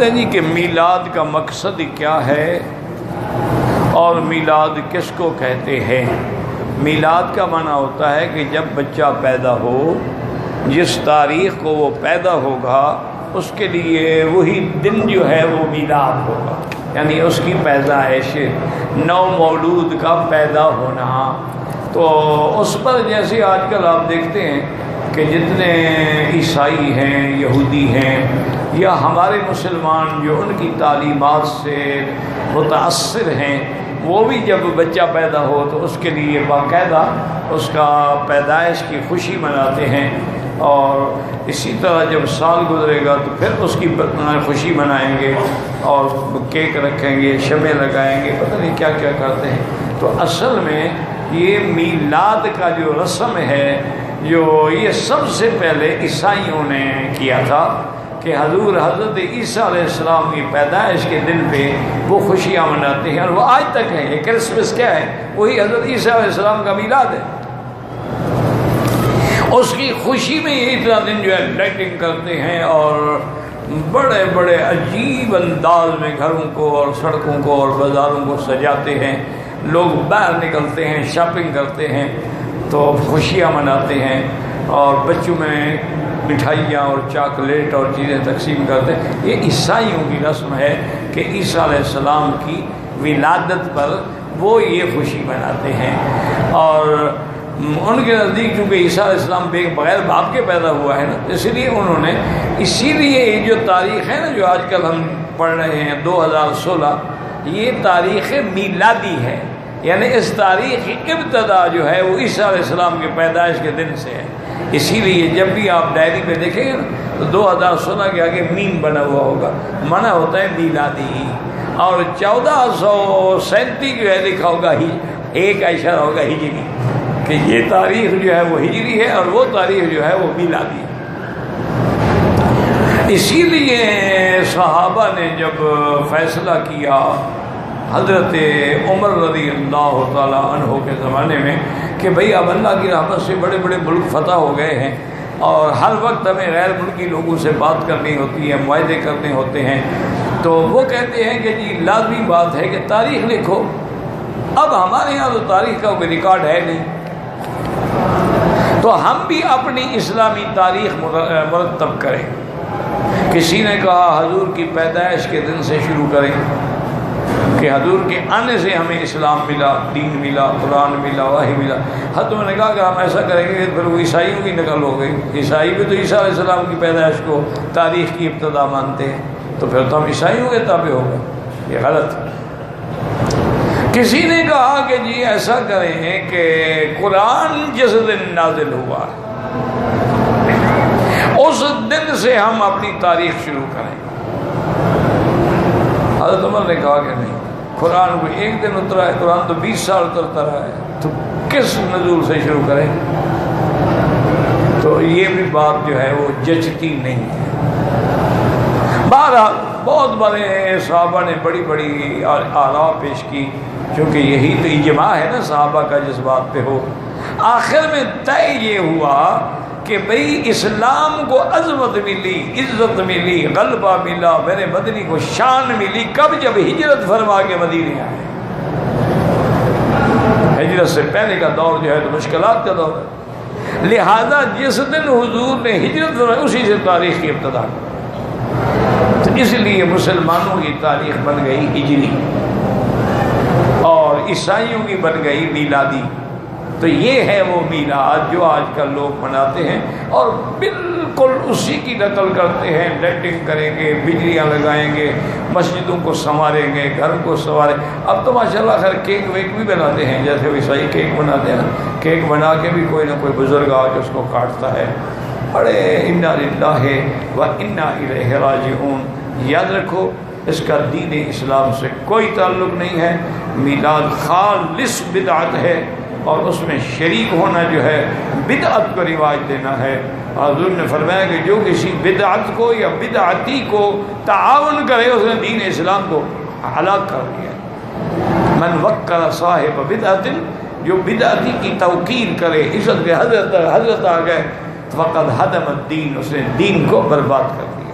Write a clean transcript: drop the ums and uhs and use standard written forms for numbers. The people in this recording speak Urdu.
کہتے ہیں جی کہ میلاد کا مقصد کیا ہے اور میلاد کس کو کہتے ہیں؟ میلاد کا معنی ہوتا ہے کہ جب بچہ پیدا ہو، جس تاریخ کو وہ پیدا ہوگا اس کے لیے وہی دن جو ہے وہ میلاد ہوگا، یعنی اس کی پیدائش، نو مولود کا پیدا ہونا۔ تو اس پر جیسے آج کل آپ دیکھتے ہیں کہ جتنے عیسائی ہیں، یہودی ہیں، یا ہمارے مسلمان جو ان کی تعلیمات سے متاثر ہیں، وہ بھی جب بچہ پیدا ہو تو اس کے لیے باقاعدہ اس کا پیدائش کی خوشی مناتے ہیں، اور اسی طرح جب سال گزرے گا تو پھر اس کی خوشی منائیں گے اور کیک رکھیں گے، شمع لگائیں گے، پتہ نہیں کیا کیا کرتے ہیں۔ تو اصل میں یہ میلاد کا جو رسم ہے، جو یہ سب سے پہلے عیسائیوں نے کیا تھا کہ حضرت عیسیٰ علیہ السلام کی پیدائش کے دن پہ وہ خوشیاں مناتے ہیں، اور وہ آج تک ہیں۔ یہ کرسمس کیا ہے؟ وہی حضرت عیسیٰ علیہ السلام کا میلاد ہے۔ اس کی خوشی میں یہ اتنا دن جو ہے لائٹنگ کرتے ہیں اور بڑے بڑے عجیب انداز میں گھروں کو اور سڑکوں کو اور بازاروں کو سجاتے ہیں، لوگ باہر نکلتے ہیں، شاپنگ کرتے ہیں، تو خوشیاں مناتے ہیں، اور بچوں میں مٹھائیاں اور چاکلیٹ اور چیزیں تقسیم کرتے ہیں۔ یہ عیسائیوں کی رسم ہے کہ عیسیٰ علیہ السلام کی ولادت پر وہ یہ خوشی مناتے ہیں، اور ان کے نزدیک چونکہ عیسیٰ علیہ السلام بغیر باپ کے پیدا ہوا ہے نا، اس لیے انہوں نے، اسی لیے یہ جو تاریخ ہے نا جو آج کل ہم پڑھ رہے ہیں 2016، یہ تاریخ میلادی ہے، یعنی اس تاریخ کی ابتدا جو ہے وہ عیسیٰ علیہ السلام کے پیدائش کے دن سے ہے۔ اسی لیے جب بھی آپ ڈائری پہ دیکھیں گے نا تو 2016 کے آگے میم بنا ہوا ہوگا، منع ہوتا ہے میلادی، اور 1437 جو ہے لکھا ہوگا ایک کا اشارہ ہوگا ہجری، کہ یہ تاریخ جو ہے وہ ہجری ہے اور وہ تاریخ جو ہے وہ میلادی ہے۔ اسی لیے صحابہ نے جب فیصلہ کیا حضرت عمر رضی اللہ تعالیٰ عنہ کے زمانے میں کہ بھئی اب اللہ کی رحمت سے بڑے بڑے ملک فتح ہو گئے ہیں، اور ہر وقت ہمیں غیر ملکی لوگوں سے بات کرنی ہوتی ہے، معاہدے کرنے ہوتے ہیں، تو وہ کہتے ہیں کہ جی لازمی بات ہے کہ تاریخ لکھو۔ اب ہمارے یہاں تو تاریخ کا کوئی ریکارڈ ہے نہیں، تو ہم بھی اپنی اسلامی تاریخ مرتب کریں۔ کسی نے کہا حضور کی پیدائش کے دن سے شروع کریں کہ حضور کے آنے سے ہمیں اسلام ملا، دین ملا، قرآن ملا، وحی ملا۔ حضرت نے کہا کہ ہم ایسا کریں گے پھر وہ عیسائیوں کی نقل ہو گئی، عیسائی بھی تو عیسیٰ علیہ السلام کی پیدائش کو تاریخ کی ابتدا مانتے ہیں، تو پھر تو ہم عیسائیوں کے تابع ہو گئے، یہ غلط ہے۔ کسی نے کہا کہ جی ایسا کریں کہ قرآن جس دن نازل ہوا اس دن سے ہم اپنی تاریخ شروع کریں۔ حضرت عمر نے کہا کہ نہیں، قرآن کو ایک دن اترا ہے، قرآن تو 20 سال اترتا رہا ہے، تو کس نزول سے شروع کریں؟ تو یہ بھی بات جو ہے وہ جچتی نہیں ہے۔ بہرحال بہت بڑے صحابہ نے بڑی بڑی آراء پیش کی، کیونکہ یہی تو اجماع ہے نا صحابہ کا جس بات پہ ہو۔ آخر میں طے یہ ہوا کہ بھئی اسلام کو عظمت ملی، عزت ملی، غلبہ ملا، میرے مدنی کو شان ملی کب؟ جب ہجرت فرما کے مدینے آئے۔ ہجرت سے پہلے کا دور جو ہے تو مشکلات کا دور ہے، لہذا جس دن حضور نے ہجرت فرمائی اسی سے تاریخ کی ابتدا، تو اس لیے مسلمانوں کی تاریخ بن گئی ہجری اور عیسائیوں کی بن گئی میلادی۔ تو یہ ہے وہ میلاد جو آج کل لوگ مناتے ہیں، اور بالکل اسی کی نقل کرتے ہیں، لائٹنگ کریں گے، بجلیاں لگائیں گے، مسجدوں کو سنواریں گے، گھر کو سنواریں۔ اب تو ماشاءاللہ خیر کیک ویک بھی بناتے ہیں، جیسے عیسائی کیک بناتے ہیں نا، کیک بنا کے بھی کوئی نہ کوئی بزرگ آ کے اس کو کاٹتا ہے۔ بڑے انا للہ و انا الیہ راجعون۔ یاد رکھو اس کا دین اسلام سے کوئی تعلق نہیں ہے، میلاد خالص بدعت ہے، اور اس میں شریک ہونا جو ہے بدعت کو رواج دینا ہے۔ حضور نے فرمایا کہ جو کسی بدعت کو یا بدعتی کو تعاون کرے اس نے دین اسلام کو ہلاک کر دیا۔ من وکر صاحب بدعت، جو بدعتی کی توقیر کرے، عزت کے حضرت آ گئے، فقد ہدم الدین، اس نے دین کو برباد کر دیا۔